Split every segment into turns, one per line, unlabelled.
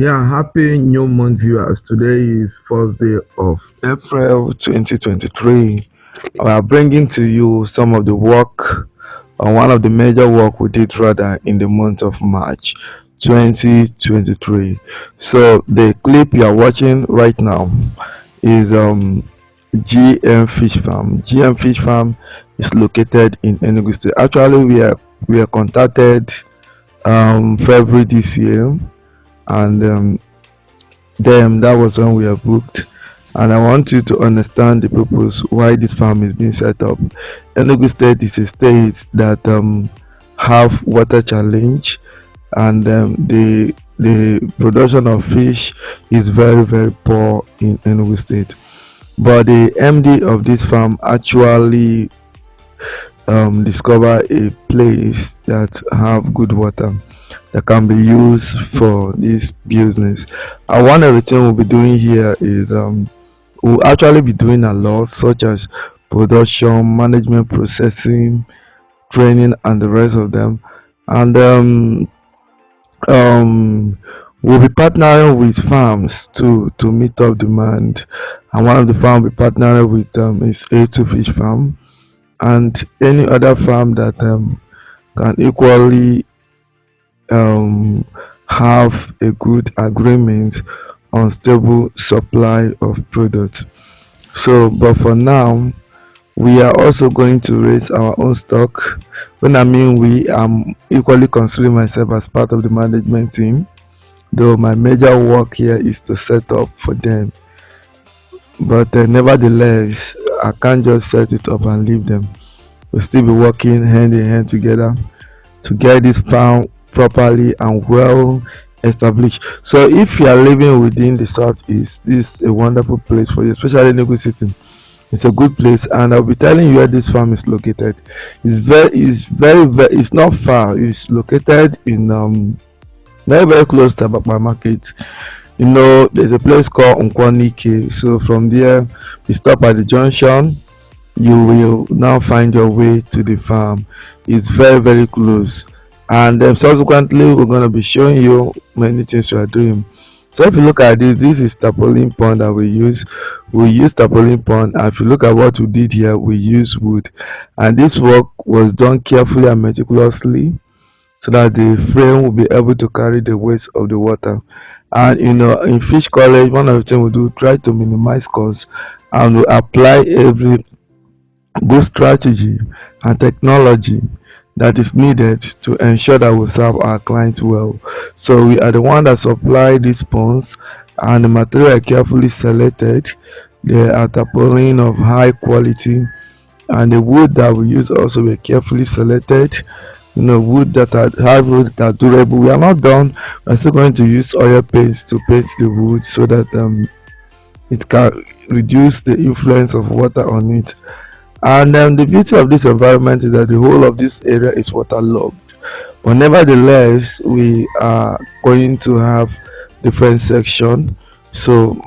Yeah, happy new month, viewers. Today is first day of April 2023. We are bringing to you some of the work, or one of the major work we did rather in the month of March 2023. So the clip you are watching right now is GM Fish Farm. GM Fish Farm is located in Enugu State. Actually, we are contacted February this year, and then that was when we are booked. And I want you to understand the purpose why this farm is being set up. Enugu State is a state that have water challenge, and the production of fish is very poor in Enugu State. But the MD of this farm actually discover a place that have good water that can be used for this business. And one of the things we'll be doing here is we'll actually be doing a lot, such as production, management, processing, training, and the rest of them. And we'll be partnering with farms to meet up demand. And one of the farms we partner with is A2 Fish Farm, and any other farm that can equally um, have a good agreement on stable supply of product. So, but for now, we are also going to raise our own stock. When I mean we, I'm equally considering myself as part of the management team, though my major work here is to set up for them. But nevertheless, I can't just set it up and leave them. We'll still be working hand in hand together to get this farm properly and well established. So if you are living within the southeast, this is a wonderful place for you, especially Enugu City. It's a good place, and I'll be telling you where this farm is located. It's it's not far. It's located in very close to Abakpa Market. You know, there's a place called Nkwanike. So from there, we stop at the junction. You will now find your way to the farm. It's very close, and then subsequently we're going to be showing you many things we are doing. So if you look at this is tarpaulin pond that we use tarpaulin pond, and if you look at what we did here, we use wood, and this work was done carefully and meticulously so that the frame will be able to carry the weight of the water. And you know, in fish college, one of the things we do, try to minimize costs, and we apply every good strategy and technology that is needed to ensure that we serve our clients well. So we are the one that supply these ponds, and the material are carefully selected. They are tarpaulin of high quality, and the wood that we use also were carefully selected. You know, wood that are hard wood that are durable. We are not done. We're still going to use oil paints to paint the wood so that it can reduce the influence of water on it. And the beauty of this environment is that the whole of this area is waterlogged. But nevertheless, we are going to have different section. So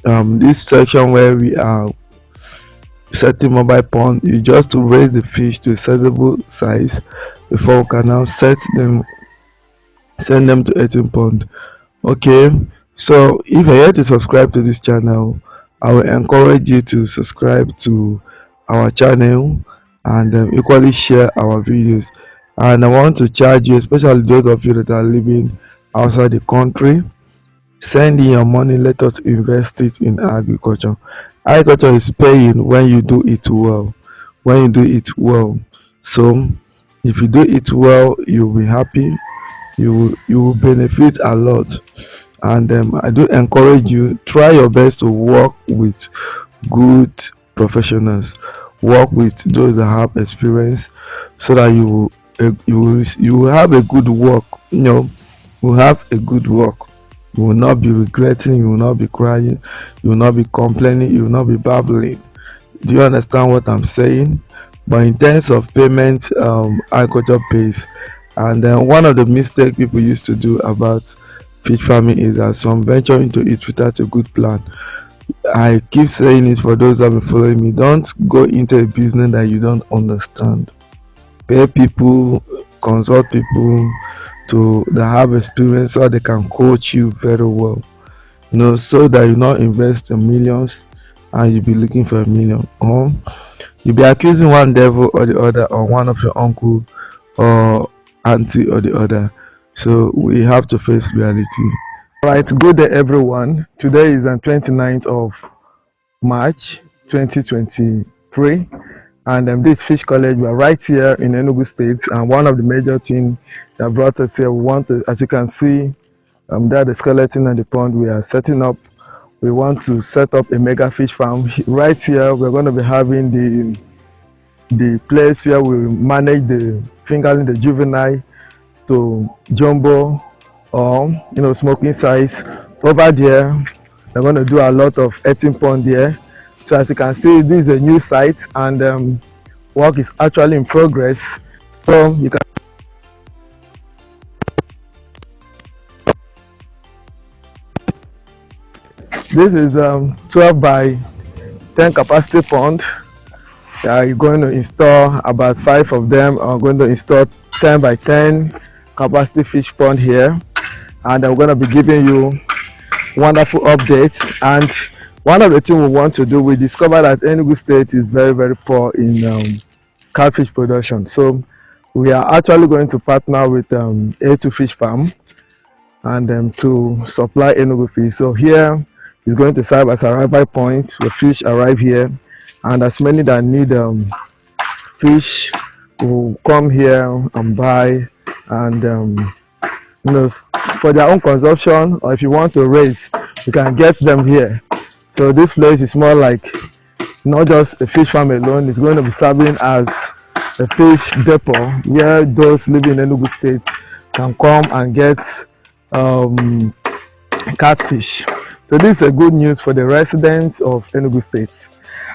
this section where we are setting mobile pond is just to raise the fish to a sizable size before we can now send them to 18 pond. Okay, so if you're yet to subscribe to this channel, I will encourage you to subscribe to our channel, and equally share our videos. And I want to charge you, especially those of you that are living outside the country, send in your money, let us invest it in agriculture. Agriculture is paying when you do it well. When you do it well. So if you do it well, you'll be happy, you will benefit a lot. And I do encourage you, try your best to work with good professionals, work with those that have experience, so that you will have a good work. You know, you will have a good work. You will not be regretting, you will not be crying, you will not be complaining, you will not be babbling. Do you understand what I'm saying? But in terms of payment, agriculture pays. And then one of the mistakes people used to do about fish farming is that some venture into it without a good plan. I keep saying it for those that have been following me. Don't go into a business that you don't understand. Pay people, consult people, that have experience, so they can coach you very well, so that you not invest in millions and you be looking for a million, or you be accusing one devil or the other, or one of your uncle or auntie or the other. So we have to face reality. All right, good day everyone. Today is the 29th of March 2023, and this Fish College. We are right here in Enugu State, and one of the major things that brought us here, we want to, as you can see, that the skeleton and the pond we are setting up. We want to set up a mega fish farm right here. We're going to be having the place where we manage the fingerling, the juvenile to jumbo, or smoking size. Over there we're going to do a lot of eating pond here. So as you can see, this is a new site, and work is actually in progress. So you can, this is 12 by 10 capacity pond. You're going to install about 5 of them. I'm going to install 10 by 10 capacity fish pond here, and I'm going to be giving you wonderful updates. And one of the things we want to do, we discovered that Enugu State is very poor in catfish production. So we are actually going to partner with A2 Fish Farm and to supply Enugu fish. So here is going to serve as arrival point where fish arrive here, and as many that need fish will come here and buy, and for their own consumption, or if you want to raise, you can get them here. So this place is more like not just a fish farm alone. It's going to be serving as a fish depot where those living in Enugu State can come and get catfish. So this is a good news for the residents of Enugu State.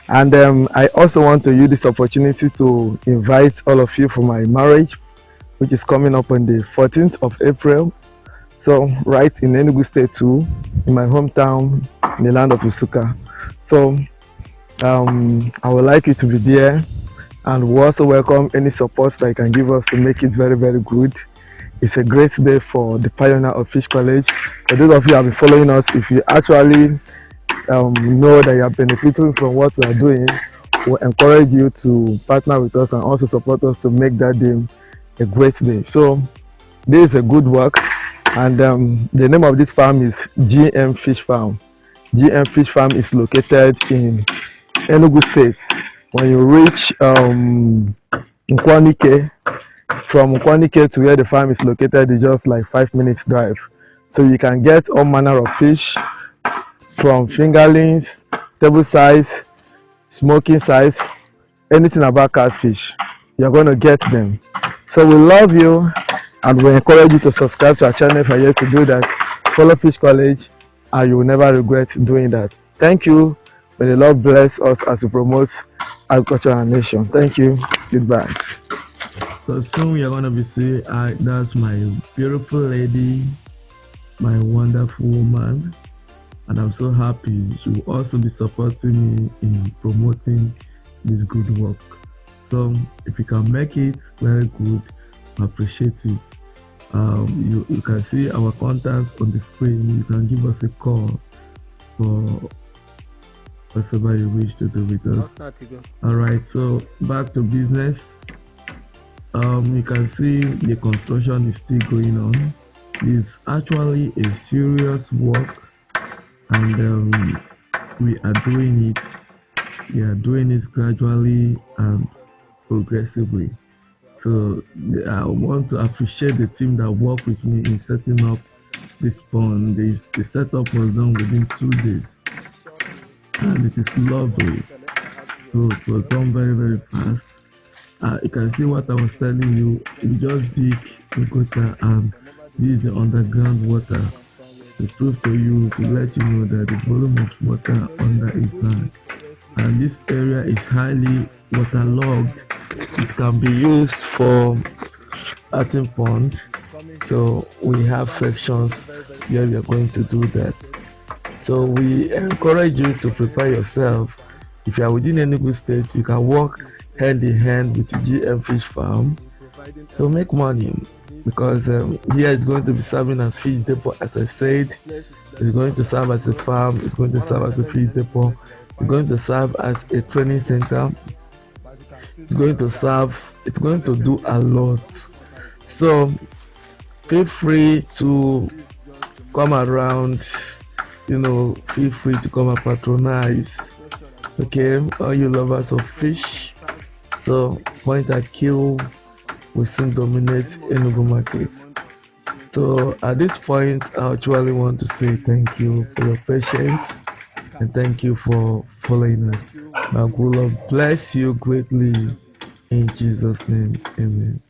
And I also want to use this opportunity to invite all of you for my marriage, which is coming up on the 14th of April. So right in Enugu State too, in my hometown, in the land of Isuka. So I would like you to be there, and we also welcome any support that you can give us to make it very good. It's a great day for the pioneer of Fish College. For those of you who have been following us, if you actually know that you are benefiting from what we are doing, we encourage you to partner with us and also support us to make that day a great day. So this is a good work, and the name of this farm is GM Fish Farm. GM Fish Farm is located in Enugu State. When you reach Nkwanike, from Nkwanike to where the farm is located is just like 5 minutes drive. So you can get all manner of fish, from fingerlings, table size, smoking size, anything about catfish, you're going to get them. So we love you, and we encourage you to subscribe to our channel if you're yet to do that. Follow Fish College, and you will never regret doing that. Thank you. May the Lord bless us as we promote agriculture and nation. Thank you. Goodbye. So soon we are going to be seeing, that's my beautiful lady, my wonderful woman, and I'm so happy she will also be supporting me in promoting this good work. So if you can make it, very good, I appreciate it. You can see our contacts on the screen. You can give us a call for whatever you wish to do with us. All right, so back to business. You can see the construction is still going on. It's actually a serious work, and we are doing it. We are doing it gradually and progressively. So I want to appreciate the team that worked with me in setting up this pond. The setup was done within 2 days, and it is lovely. So it was done very fast. You can see what I was telling you. We just dig the gutter, and this is the underground water to prove to you, to let you know that the volume of water under is land. And this area is highly waterlogged. It can be used for eating pond. So we have sections where we are going to do that. So we encourage you to prepare yourself. If you are within Enugu State, you can work hand in hand with GM Fish Farm to make money. because here it's going to be serving as fish depot. As I said, it's going to serve as a farm, it's going to serve as a fish depot, it's going to serve as a training center, it's going to do a lot. So feel free to come around, feel free to come and patronize. Okay, all you lovers of fish. So point and kill will soon dominate Enugu market. So at this point, I actually want to say thank you for your patience and thank you for following us. May God bless you greatly in Jesus' name. Amen.